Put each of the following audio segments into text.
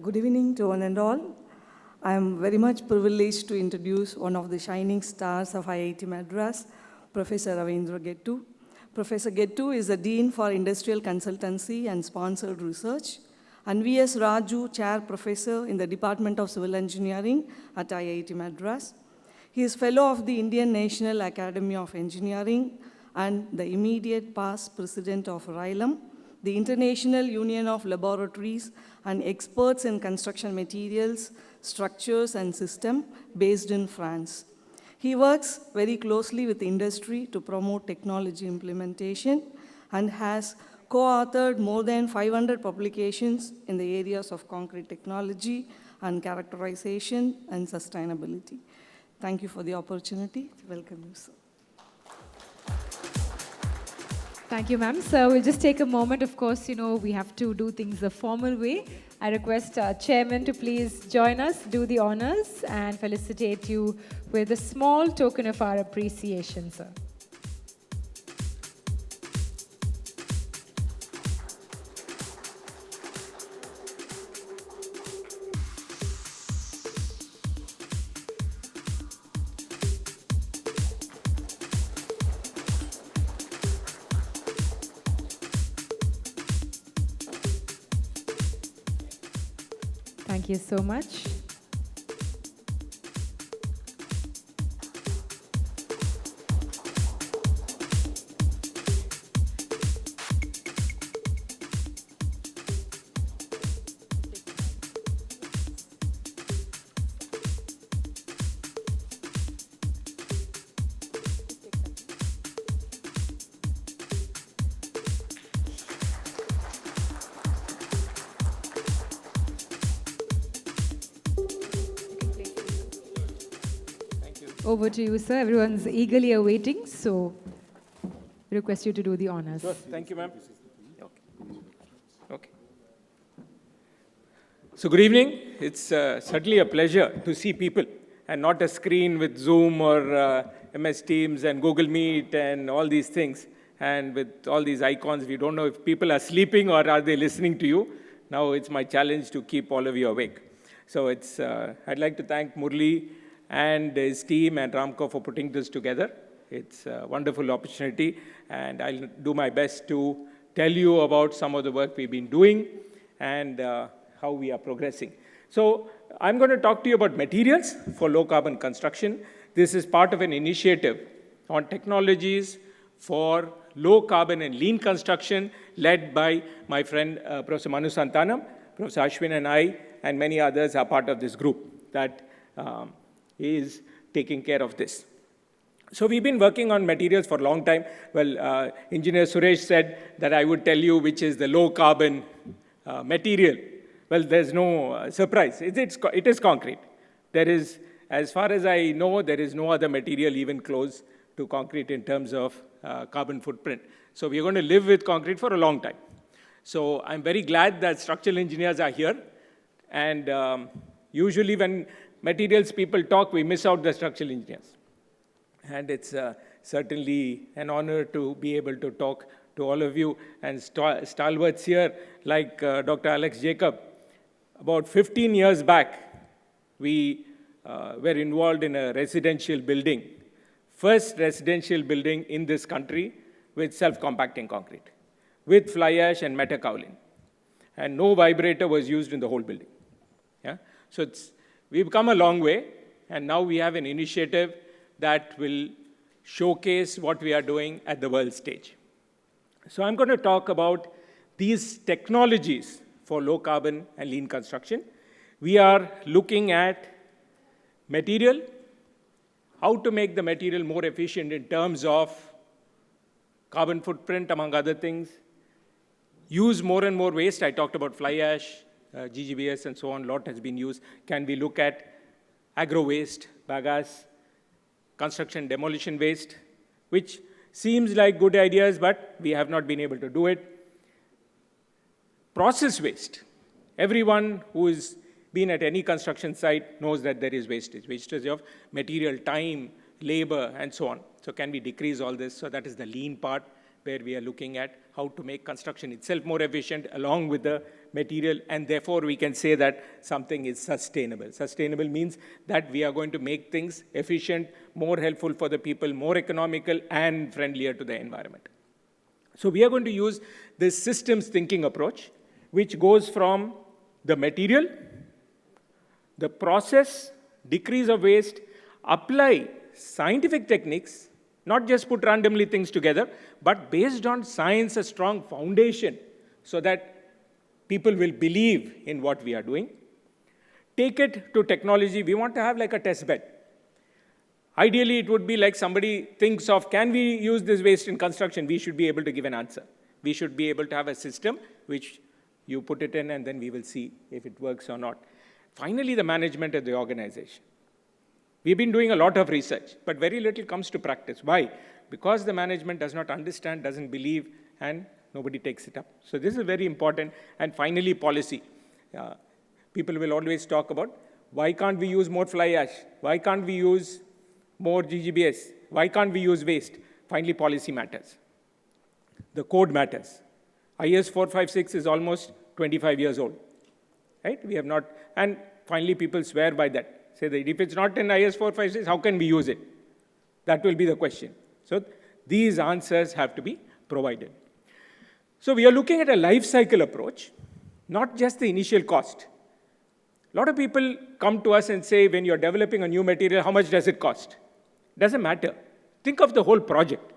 Good evening to one and all. I am very much privileged to introduce one of the shining stars of IIT Madras, Professor Ravindra Gettu. Professor Gettu is the Dean for Industrial Consultancy and Sponsored Research, and V.S. Raju, Chair Professor in the Department of Civil Engineering at IIT Madras. He is Fellow of the Indian National Academy of Engineering and the immediate past President of RILAM, the International Union of Laboratories and Experts in Construction Materials, Structures and Systems based in France. He works very closely with industry to promote technology implementation and has co-authored more than 500 publications in the areas of concrete technology and characterization and sustainability. Thank you for the opportunity. Welcome you, sir. Thank you, ma'am. So we'll just take a moment. Of course, we have to do things the formal way. I request our chairman to please join us, do the honors, and felicitate you with a small token of our appreciation, sir. Thank you so much. Over to you, sir. Everyone's eagerly awaiting, so we request you to do the honors. Sure. Thank you, ma'am. Okay. So good evening. It's certainly a pleasure to see people and not a screen with Zoom or MS Teams and Google Meet and all these things. And with all these icons, we don't know if people are sleeping or are they listening to you. Now it's my challenge to keep all of you awake. So I'd like to thank Murli and his team and Ramco for putting this together. It's a wonderful opportunity, and I'll do my best to tell you about some of the work we've been doing and how we are progressing. So I'm going to talk to you about materials for low-carbon construction. This is part of an initiative on technologies for low-carbon and lean construction led by my friend Professor Manu Santhanam. Professor Ashwin and I and many others are part of this group that is taking care of this. So we've been working on materials for a long time. Well, Engineer Suresh said that I would tell you which is the low-carbon material. Well, there's no surprise. It is concrete. There is, as far as I know, there is no other material even close to concrete in terms of carbon footprint. So we're going to live with concrete for a long time. So I'm very glad that structural engineers are here. And usually when materials people talk, we miss out the structural engineers. And it's certainly an honor to be able to talk to all of you. And stalwarts here, like Dr. Alex Jacob, about 15 years back, we were involved in a residential building, first residential building in this country with self-compacting concrete, with fly ash and metakaolin. And no vibrator was used in the whole building. Yeah? So we've come a long way, and now we have an initiative that will showcase what we are doing at the world stage. So I'm going to talk about these technologies for low carbon and lean construction. We are looking at material, how to make the material more efficient in terms of carbon footprint, among other things, use more and more waste. I talked about fly ash, GGBS and so on, a lot has been used. Can we look at agro waste, bagasse, construction demolition waste, which seems like good ideas, but we have not been able to do it. Process waste. Everyone who has been at any construction site knows that there is wastage of material, time, labor, and so on. So can we decrease all this? So that is the lean part where we are looking at how to make construction itself more efficient along with the material, and therefore we can say that something is sustainable. Sustainable means that we are going to make things efficient, more helpful for the people, more economical, and friendlier to the environment. So we are going to use this systems thinking approach, which goes from the material, the process, decrease of waste, apply scientific techniques, not just put randomly things together, but based on science, a strong foundation so that people will believe in what we are doing. Take it to technology. We want to have like a test bed. Ideally, it would be like somebody thinks of, can we use this waste in construction? We should be able to give an answer. We should be able to have a system which you put it in, and then we will see if it works or not. Finally, the management of the organization. We've been doing a lot of research, but very little comes to practice. Why? Because the management does not understand, doesn't believe, and nobody takes it up. So this is very important. And finally, policy. People will always talk about, why can't we use more fly ash? Why can't we use more GGBS? Why can't we use waste? Finally, policy matters. The code matters. IS 456 is almost 25 years old. Right? We have not, and finally people swear by that. Say that if it's not in IS 456, how can we use it? That will be the question. So these answers have to be provided. So we are looking at a life cycle approach, not just the initial cost. A lot of people come to us and say, when you're developing a new material, how much does it cost? Doesn't matter. Think of the whole project.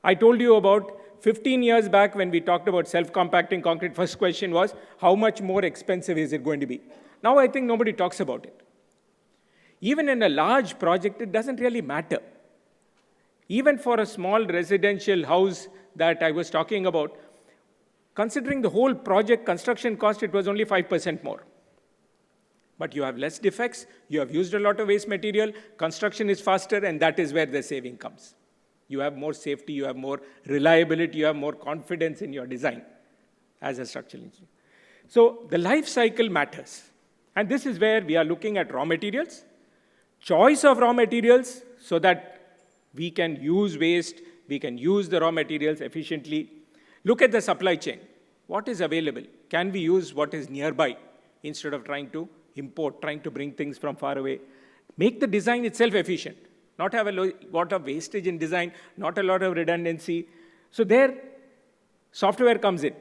I told you about 15 years back when we talked about self-compacting concrete, first question was, how much more expensive is it going to be? Now I think nobody talks about it. Even in a large project, it doesn't really matter. Even for a small residential house that I was talking about, considering the whole project construction cost, it was only 5% more. But you have less defects, you have used a lot of waste material, construction is faster, and that is where the saving comes. You have more safety, you have more reliability, you have more confidence in your design as a structural engineer. So the life cycle matters. And this is where we are looking at raw materials, choice of raw materials so that we can use waste, we can use the raw materials efficiently. Look at the supply chain. What is available? Can we use what is nearby instead of trying to import, trying to bring things from far away? Make the design itself efficient. Not have a lot of wastage in design, not a lot of redundancy. So there, software comes in,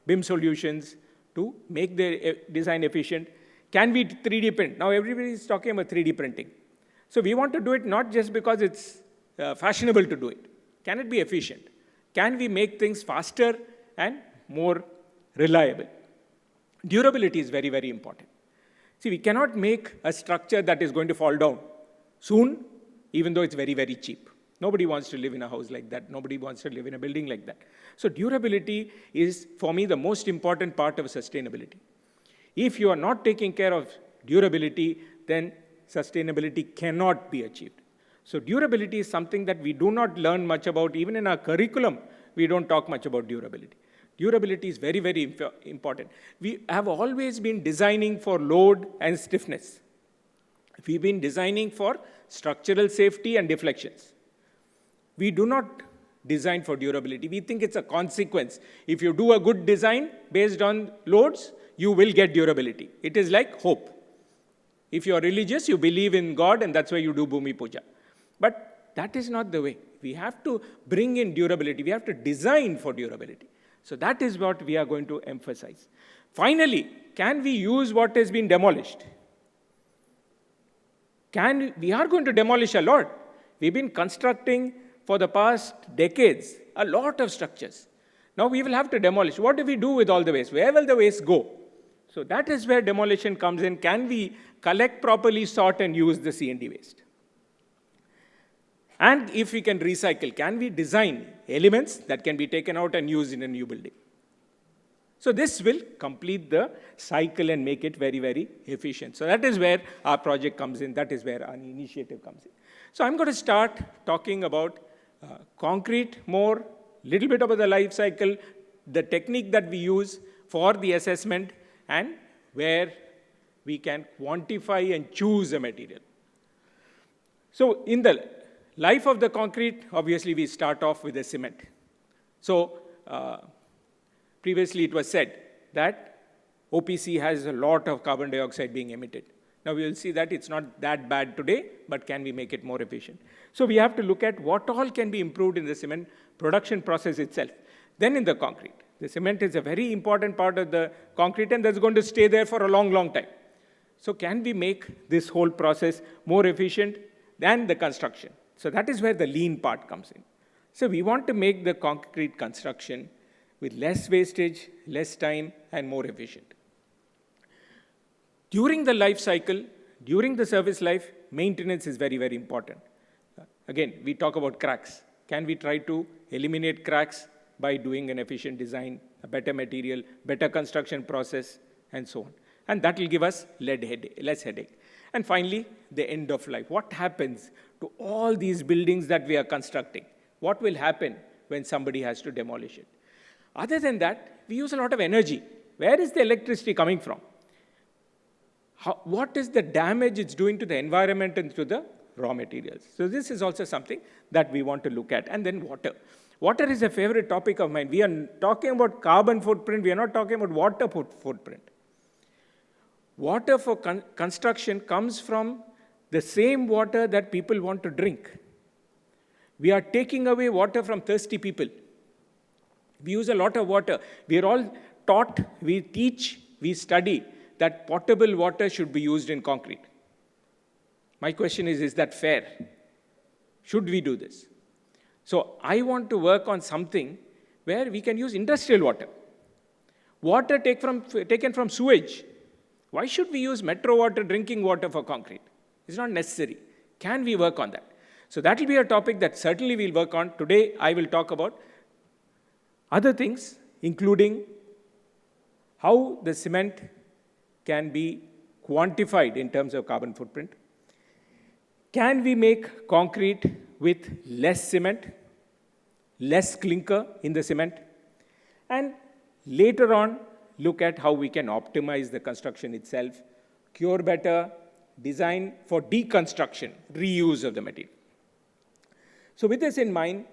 BIM solutions to make the design efficient. Can we 3D print? Now everybody is talking about 3D printing. So we want to do it not just because it's fashionable to do it. Can it be efficient? Can we make things faster and more reliable? Durability is very, very important. See, we cannot make a structure that is going to fall down soon, even though it's very, very cheap. Nobody wants to live in a house like that. Nobody wants to live in a building like that. So durability is, for me, the most important part of sustainability. If you are not taking care of durability, then sustainability cannot be achieved. So durability is something that we do not learn much about. Even in our curriculum, we don't talk much about durability. Durability is very, very important. We have always been designing for load and stiffness. We've been designing for structural safety and deflections. We do not design for durability. We think it's a consequence. If you do a good design based on loads, you will get durability. It is like hope. If you are religious, you believe in God, and that's why you do Bhumi Puja. But that is not the way. We have to bring in durability. We have to design for durability. So that is what we are going to emphasize. Finally, can we use what has been demolished? We are going to demolish a lot. We've been constructing for the past decades a lot of structures. Now we will have to demolish. What do we do with all the waste? Where will the waste go? So that is where demolition comes in. Can we collect properly, sort, and use the C&D waste? And if we can recycle, can we design elements that can be taken out and used in a new building? So this will complete the cycle and make it very, very efficient. So that is where our project comes in. That is where our initiative comes in. So I'm going to start talking about concrete more, little bit about the life cycle, the technique that we use for the assessment, and where we can quantify and choose a material. So in the life of the concrete, obviously we start off with the cement. So Previously, it was said that OPC has a lot of carbon dioxide being emitted. Now, we will see that it's not that bad today, but can we make it more efficient? So we have to look at what all can be improved in the cement production process itself. Then in the concrete. The cement is a very important part of the concrete, and that's going to stay there for a long, long time. So can we make this whole process more efficient than the construction? So that is where the lean part comes in. So we want to make the concrete construction with less wastage, less time, and more efficient. During the life cycle, during the service life, maintenance is very, very important. Again, we talk about cracks. Can we try to eliminate cracks by doing an efficient design, a better material, better construction process, and so on? And that will give us less headache. And finally, the end of life. What happens to all these buildings that we are constructing? What will happen when somebody has to demolish it? Other than that, we use a lot of energy. Where is the electricity coming from? What is the damage it's doing to the environment and to the raw materials? So this is also something that we want to look at. And then water. Water is a favorite topic of mine. We are talking about carbon footprint. We are not talking about water footprint. Water for construction comes from the same water that people want to drink. We are taking away water from thirsty people. We use a lot of water. We are all taught, we teach, we study that potable water should be used in concrete. My question is that fair? Should we do this? So I want to work on something where we can use industrial water. Water taken from sewage. Why should we use metro water, drinking water for concrete? It's not necessary. Can we work on that? So that will be a topic that certainly we'll work on. Today, I will talk about other things, including how the cement can be quantified in terms of carbon footprint. Can we make concrete with less cement, less clinker in the cement? And later on, look at how we can optimize the construction itself, cure better, design for deconstruction, reuse of the material. So with this in mind,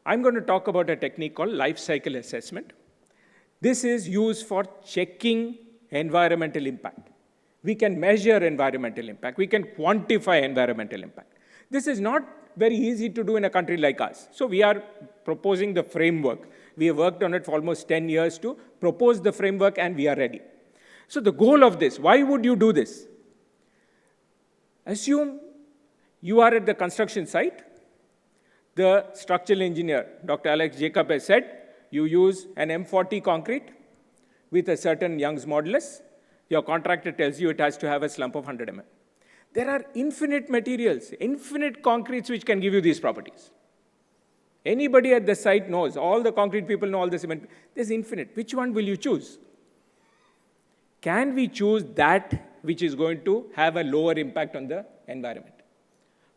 I'm going to talk about a technique called life cycle assessment. This is used for checking environmental impact. We can measure environmental impact. We can quantify environmental impact. This is not very easy to do in a country like us. So we are proposing the framework. We have worked on it for almost 10 years to propose the framework, and we are ready. So the goal of this, why would you do this? Assume you are at the construction site. The structural engineer, Dr. Alex Jacob, has said, you use an M40 concrete with a certain Young's modulus. Your contractor tells you it has to have a slump of 100 mm. There are infinite materials, infinite concretes which can give you these properties. Anybody at the site knows, all the concrete people know all the cement. There's infinite. Which one will you choose? Can we choose that which is going to have a lower impact on the environment?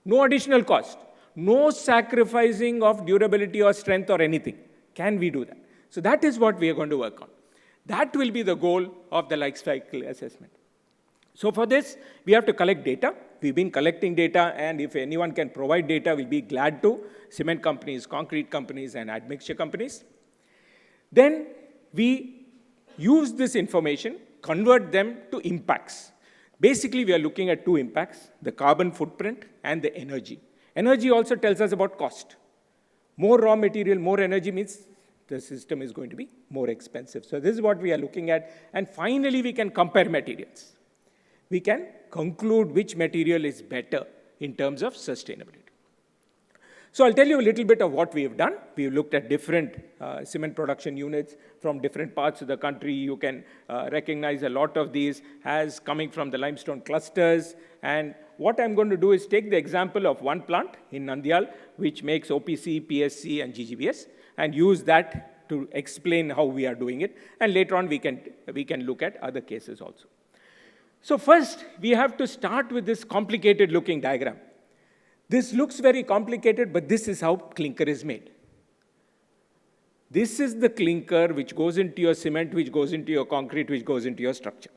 No additional cost. No sacrificing of durability or strength or anything. Can we do that? So that is what we are going to work on. That will be the goal of the life cycle assessment. So for this, we have to collect data. We've been collecting data, and if anyone can provide data, we'll be glad to. Cement companies, concrete companies, and admixture companies. Then we use this information, convert them to impacts. Basically, we are looking at two impacts, the carbon footprint and the energy. Energy also tells us about cost. More raw material, more energy means the system is going to be more expensive. So this is what we are looking at. And finally, we can compare materials. We can conclude which material is better in terms of sustainability. So I'll tell you a little bit of what we have done. We've looked at different cement production units from different parts of the country. You can recognize a lot of these as coming from the limestone clusters. And what I'm going to do is take the example of one plant in Nandyal, which makes OPC, PSC, and GGBS, and use that to explain how we are doing it. And later on, we can look at other cases also. So first, we have to start with this complicated-looking diagram. This looks very complicated, but this is how clinker is made. This is the clinker which goes into your cement, which goes into your concrete, which goes into your structure.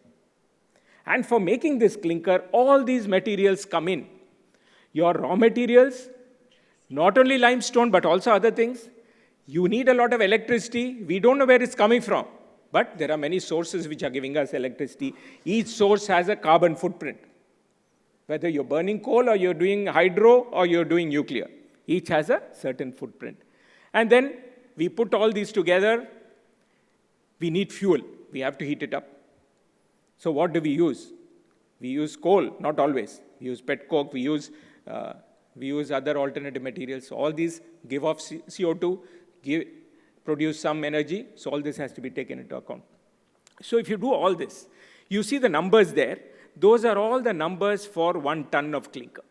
And for making this clinker, all these materials come in. Your raw materials, not only limestone, but also other things, You need a lot of electricity. We don't know where it's coming from. But there are many sources which are giving us electricity. Each source has a carbon footprint. Whether you're burning coal or you're doing hydro or you're doing nuclear. Each has a certain footprint. And then we put all these together. We need fuel. We have to heat it up. So what do we use? We use coal, not always. We use pet coke, we use other alternative materials. All these give off CO2, produce some energy, so all this has to be taken into account. So if you do all this, you see the numbers there. Those are all the numbers for 1 ton of clinker.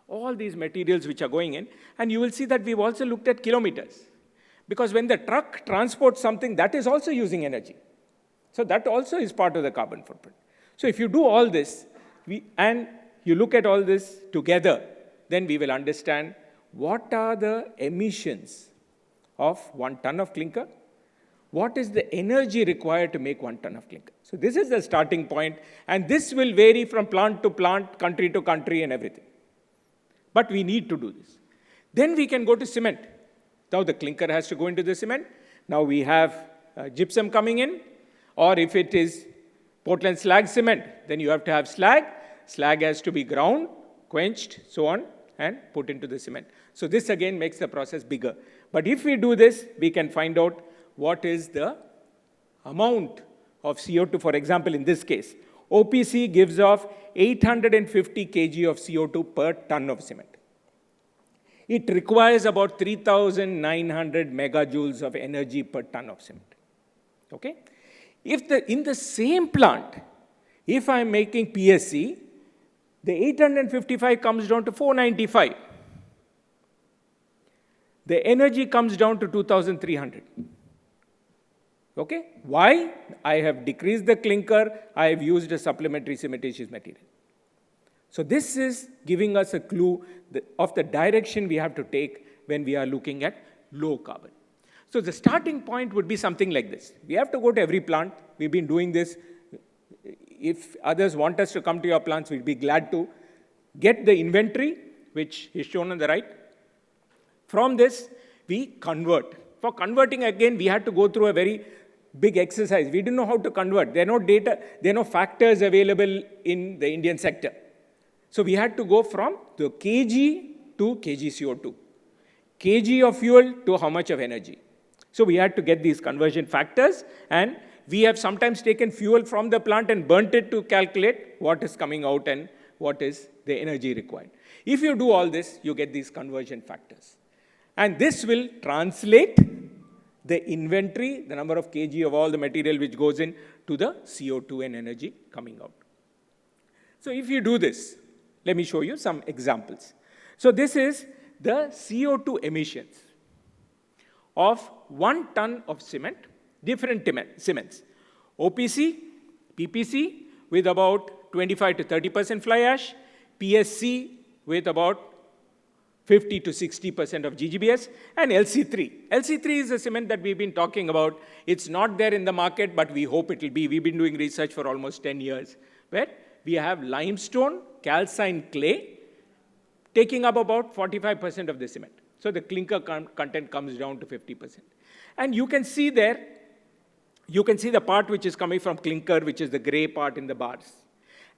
All these materials which are going in, and you will see that we've also looked at kilometers. Because when the truck transports something, that is also using energy. So that also is part of the carbon footprint. So if you do all this, and you look at all this together, then we will understand what are the emissions of 1 ton of clinker, what is the energy required to make 1 ton of clinker. So this is the starting point, and this will vary from plant to plant, country to country, and everything. But we need to do this. Then we can go to cement. Now the clinker has to go into the cement. Now we have gypsum coming in, or if it is Portland slag cement, then you have to have slag. Slag has to be ground, quenched, so on, and put into the cement. So this again makes the process bigger. But if we do this, we can find out what is the amount of CO2. For example, in this case, OPC gives off 850 kg of CO2 per ton of cement. It requires about 3,900 megajoules of energy per ton of cement. Okay? In the same plant, if I'm making PSC, the 855 comes down to 495. The energy comes down to 2,300. Okay? Why? I have decreased the clinker, I have used a supplementary cementitious material. So this is giving us a clue of the direction we have to take when we are looking at low carbon. So the starting point would be something like this. We have to go to every plant. We've been doing this. If others want us to come to your plants, we'd be glad to. Get the inventory, which is shown on the right. From this, we convert. For converting, again, we had to go through a very big exercise. We didn't know how to convert. There are no data, there are no factors available in the Indian sector. So we had to go from the kg to kg CO2. Kg of fuel to how much of energy. So we had to get these conversion factors, and we have sometimes taken fuel from the plant and burnt it to calculate what is coming out and what is the energy required. If you do all this, you get these conversion factors. And this will translate the inventory, the number of kg of all the material which goes in, to the CO2 and energy coming out. So if you do this, let me show you some examples. So this is the CO2 emissions of 1 ton of cement, different cements. OPC, PPC with about 25 to 30% fly ash, PSC with about 50 to 60% of GGBS, and LC3. LC3 is a cement that we've been talking about. It's not there in the market, but we hope it will be. We've been doing research for almost 10 years, where we have limestone, calcined clay, taking up about 45% of the cement. So the clinker content comes down to 50%. And you can see there, you can see the part which is coming from clinker, which is the gray part in the bars.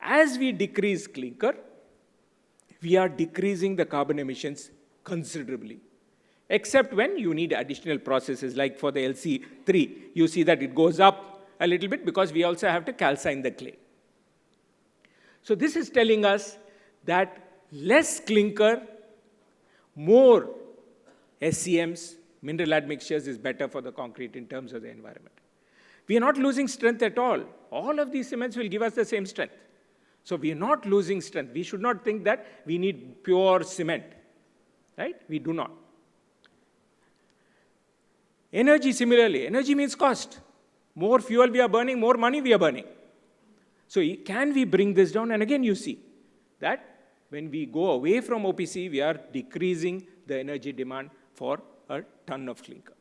As we decrease clinker, we are decreasing the carbon emissions considerably. Except when you need additional processes, like for the LC3, you see that it goes up a little bit because we also have to calcine the clay. So this is telling us that less clinker, more SCMs, mineral admixtures, is better for the concrete in terms of the environment. We are not losing strength at all. All of these cements will give us the same strength. So we are not losing strength. We should not think that we need pure cement, right? We do not. Energy, similarly. Energy means cost. More fuel we are burning, more money we are burning. So can we bring this down? And again, you see that when we go away from OPC, we are decreasing the energy demand for a ton of clinker.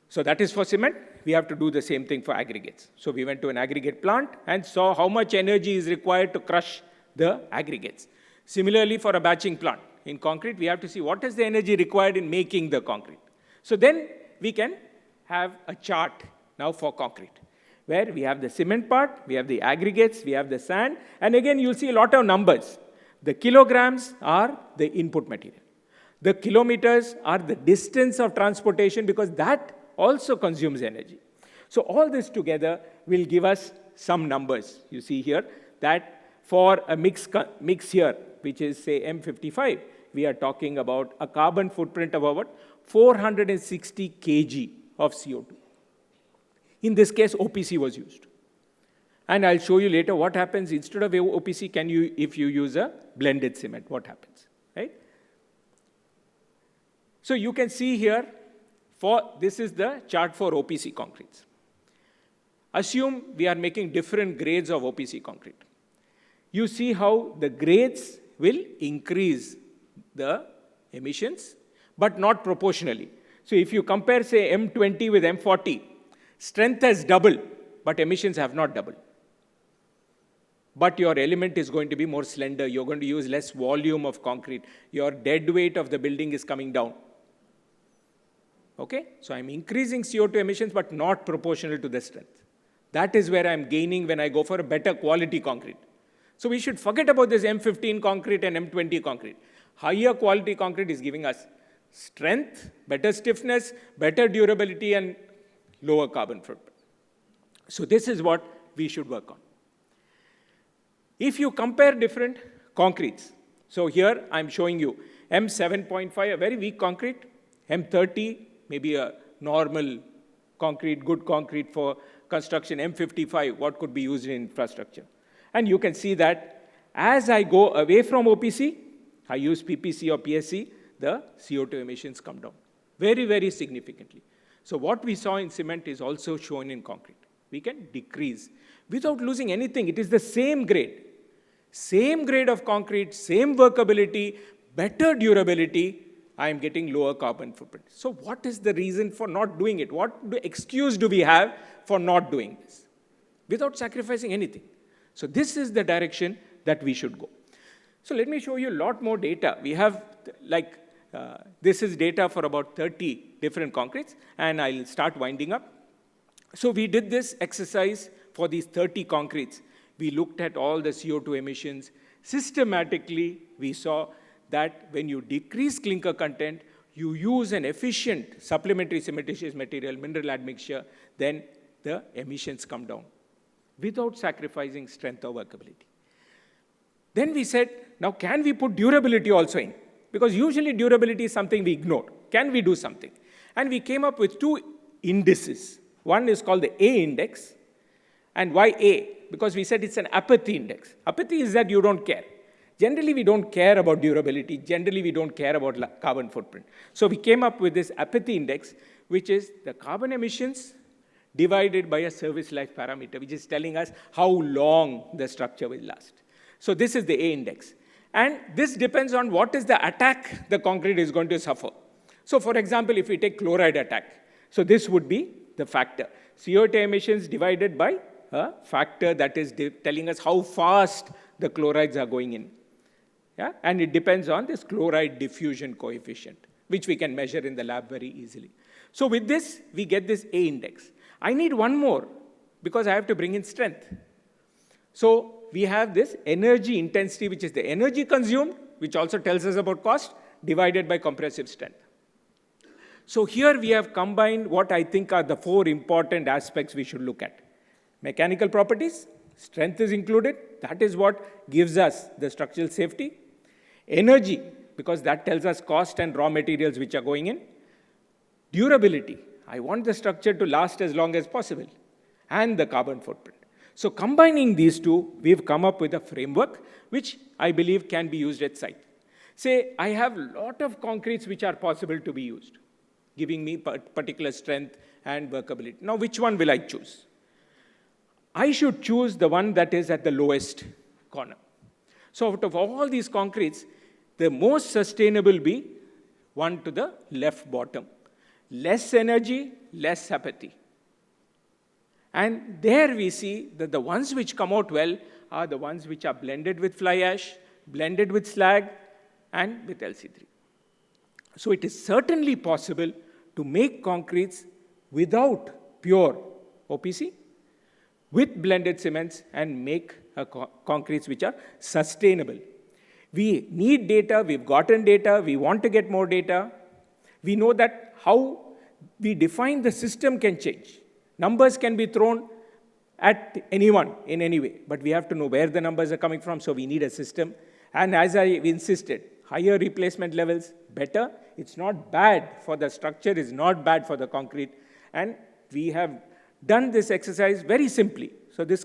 So that is for cement. We have to do the same thing for aggregates. So we went to an aggregate plant and saw how much energy is required to crush the aggregates. Similarly, for a batching plant, in concrete, we have to see what is the energy required in making the concrete. So then we can have a chart now for concrete, where we have the cement part, we have the aggregates, we have the sand, and again you'll see a lot of numbers. The kilograms are the input material. The kilometers are the distance of transportation, because that also consumes energy. So all this together will give us some numbers. You see here that for a mix here, which is say M55, we are talking about a carbon footprint of about 460 kg of CO2. In this case, OPC was used. And I'll show you later what happens instead of OPC, if you use a blended cement, what happens, right? So you can see here, this is the chart for OPC concretes. Assume we are making different grades of OPC concrete. You see how the grades will increase the emissions, but not proportionally. So if you compare, say, M20 with M40, strength has doubled, but emissions have not doubled. But your element is going to be more slender. You're going to use less volume of concrete. Your dead weight of the building is coming down. Okay? So I'm increasing CO2 emissions, but not proportional to the strength. That is where I'm gaining when I go for a better quality concrete. So we should forget about this M15 concrete and M20 concrete. Higher quality concrete is giving us strength, better stiffness, better durability, and lower carbon footprint. So this is what we should work on. If you compare different concretes, so here I'm showing you M7.5, a very weak concrete, M30, maybe a normal concrete, good concrete for construction, M55, what could be used in infrastructure. And you can see that as I go away from OPC, I use PPC or PSC, the CO2 emissions come down very, very significantly. So what we saw in cement is also shown in concrete. We can decrease without losing anything. It is the same grade. Same grade of concrete, same workability, better durability, I am getting lower carbon footprint. So what is the reason for not doing it? What excuse do we have for not doing this without sacrificing anything? So this is the direction that we should go. So let me show you a lot more data. We have, this is data for about 30 different concretes, and I'll start winding up. So we did this exercise for these 30 concretes. We looked at all the CO2 emissions. Systematically, we saw that when you decrease clinker content, you use an efficient supplementary cementitious material, mineral admixture, then the emissions come down without sacrificing strength or workability. Then we said, now can we put durability also in? Because usually durability is something we ignore. Can we do something? And we came up with two indices. One is called the A index. And why A? Because we said it's an apathy index. Apathy is that you don't care. Generally, we don't care about durability. Generally, we don't care about carbon footprint. So we came up with this apathy index, which is the carbon emissions divided by a service life parameter, which is telling us how long the structure will last. So this is the A index. And this depends on what is the attack the concrete is going to suffer. So for example, if we take chloride attack, so this would be the factor. CO2 emissions divided by a factor that is telling us how fast the chlorides are going in. Yeah? And it depends on this chloride diffusion coefficient, which we can measure in the lab very easily. So with this, we get this A index. I need one more, because I have to bring in strength. So we have this energy intensity, which is the energy consumed, which also tells us about cost, divided by compressive strength. So here we have combined what I think are the 4 important aspects we should look at. Mechanical properties, strength is included. That is what gives us the structural safety. Energy, because that tells us cost and raw materials which are going in. Durability, I want the structure to last as long as possible. And the carbon footprint. So combining these two, we've come up with a framework which I believe can be used at site. Say, I have a lot of concretes which are possible to be used, giving me particular strength and workability. Now, which one will I choose? I should choose the one that is at the lowest corner. So out of all these concretes, the most sustainable will be one to the left bottom. Less energy, less apathy. And there we see that the ones which come out well are the ones which are blended with fly ash, blended with slag, and with LC3. So it is certainly possible to make concretes without pure OPC, with blended cements, and make concretes which are sustainable. We need data, we've gotten data, we want to get more data. We know that how we define the system can change. Numbers can be thrown at anyone in any way, but we have to know where the numbers are coming from, so we need a system. And as I insisted, higher replacement levels, better. It's not bad for the structure, it's not bad for the concrete. And we have done this exercise very simply. So this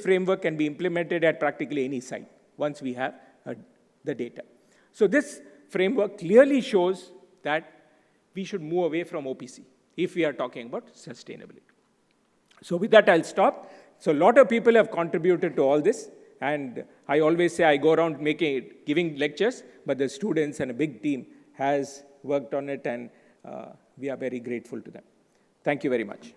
framework can be implemented at practically any site once we have the data. So this framework clearly shows that we should move away from OPC if we are talking about sustainability. So with that, I'll stop. So a lot of people have contributed to all this. And I always say I go around giving lectures, but the students and a big team has worked on it, and we are very grateful to them. Thank you very much.